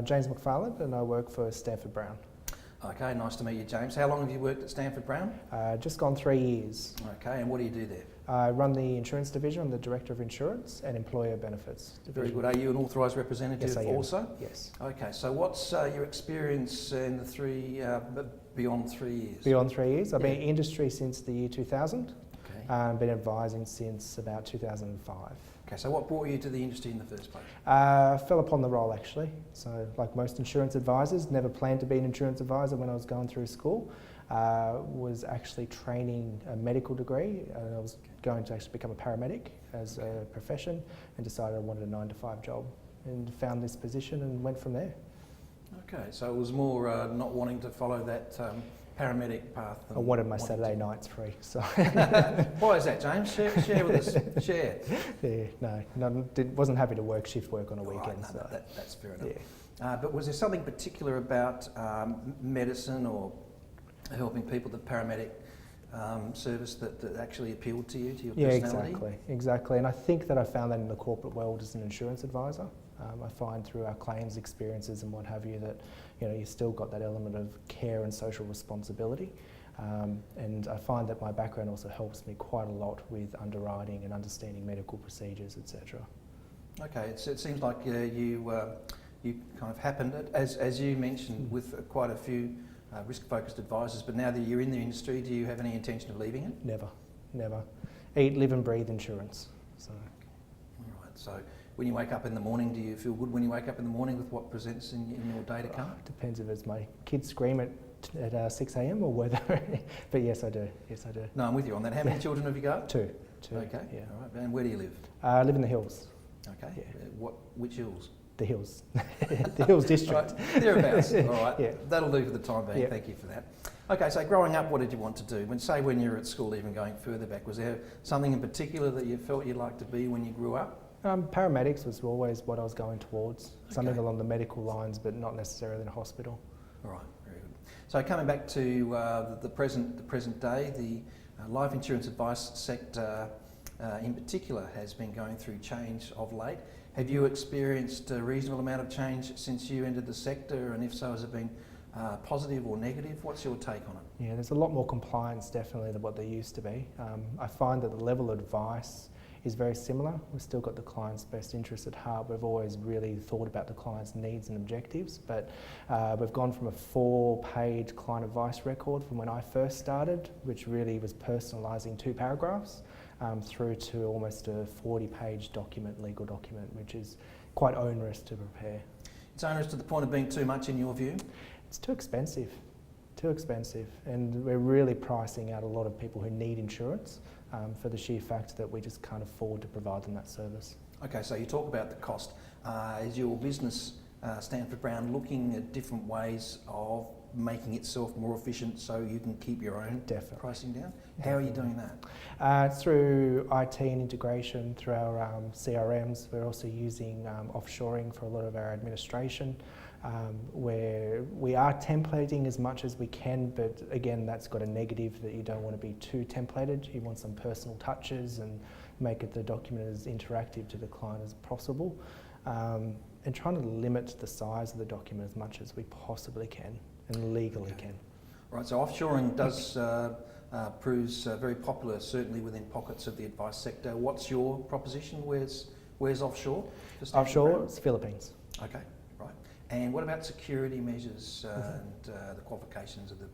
James McFarland, and I work for Stanford Brown. Okay, nice to meet you, James. How long have you worked at Stanford Brown? Just gone 3 years. Okay, and what do you do there? I run the insurance division. I'm the Director of Insurance and Employer Benefits division. Very good. Are you an authorised representative Yes, I am. also? Yes. Okay, so what's your experience in the beyond 3 years? Beyond 3 years. I've been in industry since the year 2000. Okay. Been advising since about 2005. Okay, so what brought you to the industry in the first place? Fell upon the role actually. So like most insurance advisors, never planned to be an insurance advisor when I was going through school. Was actually training a medical degree, and I was going to actually become a paramedic as a profession, and decided I wanted a 9-to-5 job, and found this position and went from there. Okay, so it was more not wanting to follow that paramedic path. I wanted my Saturday nights free. So why is that, James? Share with us. Share. Yeah, wasn't happy to work shift work on a weekend. Right, no, so. that's fair enough. Yeah. But was there something particular about medicine or helping people, the paramedic service that actually appealed to you, to your personality? Exactly. And I think that I found that in the corporate world as an insurance advisor. I find through our claims experiences and what have you that you still got that element of care and social responsibility. And I find that my background also helps me quite a lot with underwriting and understanding medical procedures, etc. Okay, it seems like you kind of happened, as you mentioned, with quite a few risk-focused advisors, but now that you're in the industry, do you have any intention of leaving it? Never. Eat, live and breathe insurance. So. All right, so when you wake up in the morning, do you feel good when you wake up in the morning with what presents in your day to come? Depends if it's my kids scream at 6 a.m. or whether, but yes I do. No, I'm with you on that. How many children have you got? Two. Okay, yeah. All right, and where do you live? I live in the hills. Okay, yeah. Which hills? The hills, the hills district. Right. Thereabouts, all right. Yeah. That'll do for the time being, Thank you for that. Okay, so growing up, what did you want to do? When you were at school, even going further back, was there something in particular that you felt you'd like to be when you grew up? Paramedics was always what I was going towards, something along the medical lines, but not necessarily in a hospital. All right, very good. So coming back to the present day, the life insurance advice sector in particular has been going through change of late. Have you experienced a reasonable amount of change since you entered the sector, and if so, has it been positive or negative? What's your take on it? Yeah, there's a lot more compliance definitely than what there used to be. I find that the level of advice is very similar. We've still got the client's best interest at heart. We've always really thought about the client's needs and objectives, but we've gone from a 4-page client advice record from when I first started, which really was personalising 2 paragraphs, through to almost a 40-page legal document, which is quite onerous to prepare. It's onerous to the point of being too much in your view? It's too expensive, and we're really pricing out a lot of people who need insurance for the sheer fact that we just can't afford to provide them that service. Okay, so you talk about the cost. Is your business, Stanford Brown, looking at different ways of making itself more efficient so you can keep your own pricing down? How are you doing that? Through IT and integration, through our CRMs. We're also using offshoring for a lot of our administration, where we are templating as much as we can, but again, that's got a negative that you don't want to be too templated. You want some personal touches and make the document as interactive to the client as possible, and trying to limit the size of the document as much as we possibly can and legally can. Right, so offshoring does proves very popular, certainly within pockets of the advice sector. What's your proposition? Where's offshore? Offshore, it's Philippines. Okay, right. And what about security measures and the qualifications of the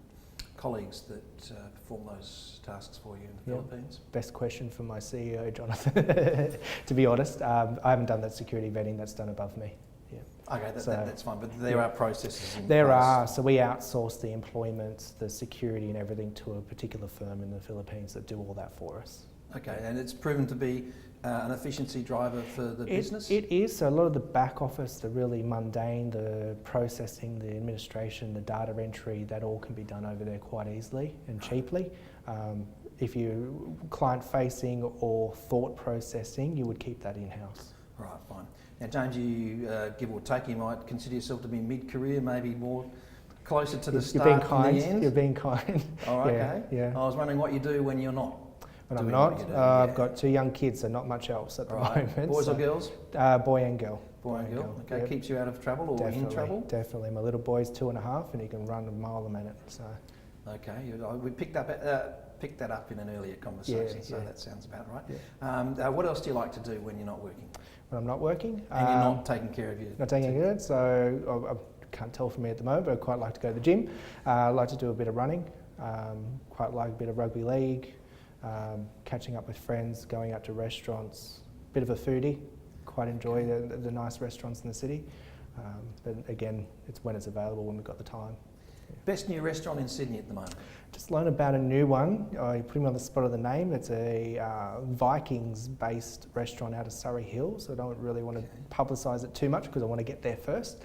colleagues that perform those tasks for you in the Philippines? Best question for my CEO, Jonathan, to be honest. I haven't done that security vetting, that's done above me. Okay, that's fine, but there are processes in place. There are, so we outsource the employment, the security and everything to a particular firm in the Philippines that do all that for us. Okay, and it's proven to be an efficiency driver for the business? It is, so a lot of the back office, the really mundane, the processing, the administration, the data entry, that all can be done over there quite easily and cheaply. If you client-facing or thought processing, you would keep that in-house. Right, fine. Now, James, you give or take, you might consider yourself to be mid-career, maybe more closer to the start than the end. You're being kind. Oh, okay. Yeah. I was wondering what you do when you're not. When I'm doing not, what you do, I've yeah. got 2 young kids, so not much else at the Right. moment. Boys so, or girls? Boy and girl. Boy and girl. Okay, Yep. keeps you out of trouble or in trouble? Definitely. My little boy's 2.5 and he can run a mile a minute. So Okay, we picked that up in an earlier conversation, so that sounds about right. Yeah. What else do you like to do when you're not working? when I'm not working, And you're not taking care of your... not taking care of it. So I can't tell from me at the moment, but I quite like to go to the gym. I like to do a bit of running. Quite like a bit of rugby league. Catching up with friends, going out to restaurants. Bit of a foodie. Quite enjoy the nice restaurants in the city. But again, it's when it's available, when we've got the time. Best new restaurant in Sydney at the moment? Just learned about a new one. I put him on the spot of the name. It's a Vikings-based restaurant out of Surrey Hills. I don't really want to publicise it too much because I want to get there first.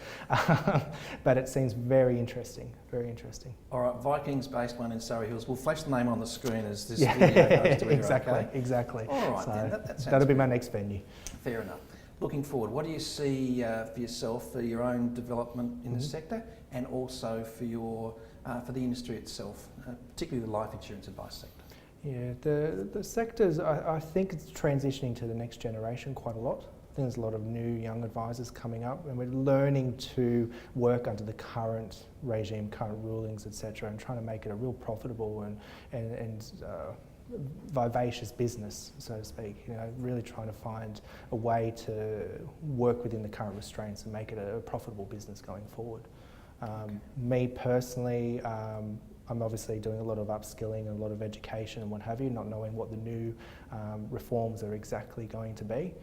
But it seems very interesting, very interesting. All right, Vikings-based one in Surrey Hills. We'll flash the name on the screen as this video goes to exactly, okay? exactly. All right, so then. That sounds that'll be my next venue. fair enough. Looking forward, what do you see for yourself, for your own development in the sector, and also for your for the industry itself, particularly the life insurance advice sector? Yeah, the sectors, I think it's transitioning to the next generation quite a lot. I think there's a lot of new young advisors coming up, and we're learning to work under the current regime, current rulings, etc., and trying to make it a real profitable and vivacious business, so to speak. You know, really trying to find a way to work within the current restraints and make it a profitable business going forward. Me personally, I'm obviously doing a lot of upskilling and a lot of education and what have you, not knowing what the new reforms are exactly going to be.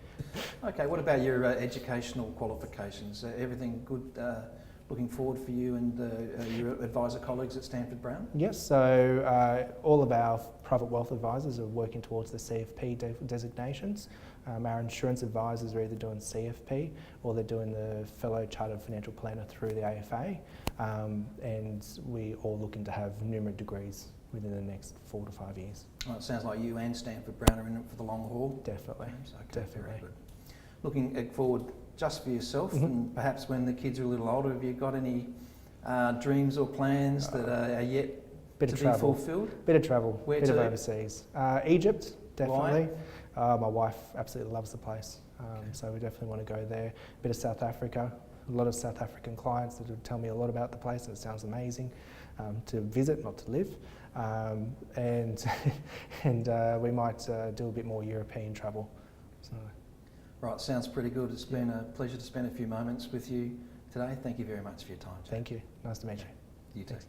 Okay, what about your educational qualifications? Everything good looking forward for you and your advisor colleagues at Stanford Brown? Yes, so all of our private wealth advisors are working towards the CFP designations. Our insurance advisors are either doing CFP or they're doing the Fellow Chartered Financial Planner through the AFA, and we all looking to have numerous degrees within the next 4 to 5 years. Well, it sounds like you and Stanford Brown are in it for the long haul. Definitely, Okay, definitely. very good. Looking forward just for yourself, and perhaps when the kids are a little older, have you got any dreams or plans that are yet Bit to of be travel. fulfilled? Bit of travel, Where bit of to? overseas. Egypt, definitely. My wife absolutely loves the place, so we definitely want to go there. Bit of South Africa. A lot of South African clients that would tell me a lot about the place, and it sounds amazing to visit, not to live. And we might do a bit more European travel. So. Right, sounds pretty good. It's been a pleasure to spend a few moments with you today. Thank you very much for your time, Jack. Thank you. Nice to meet you. You too. Thanks.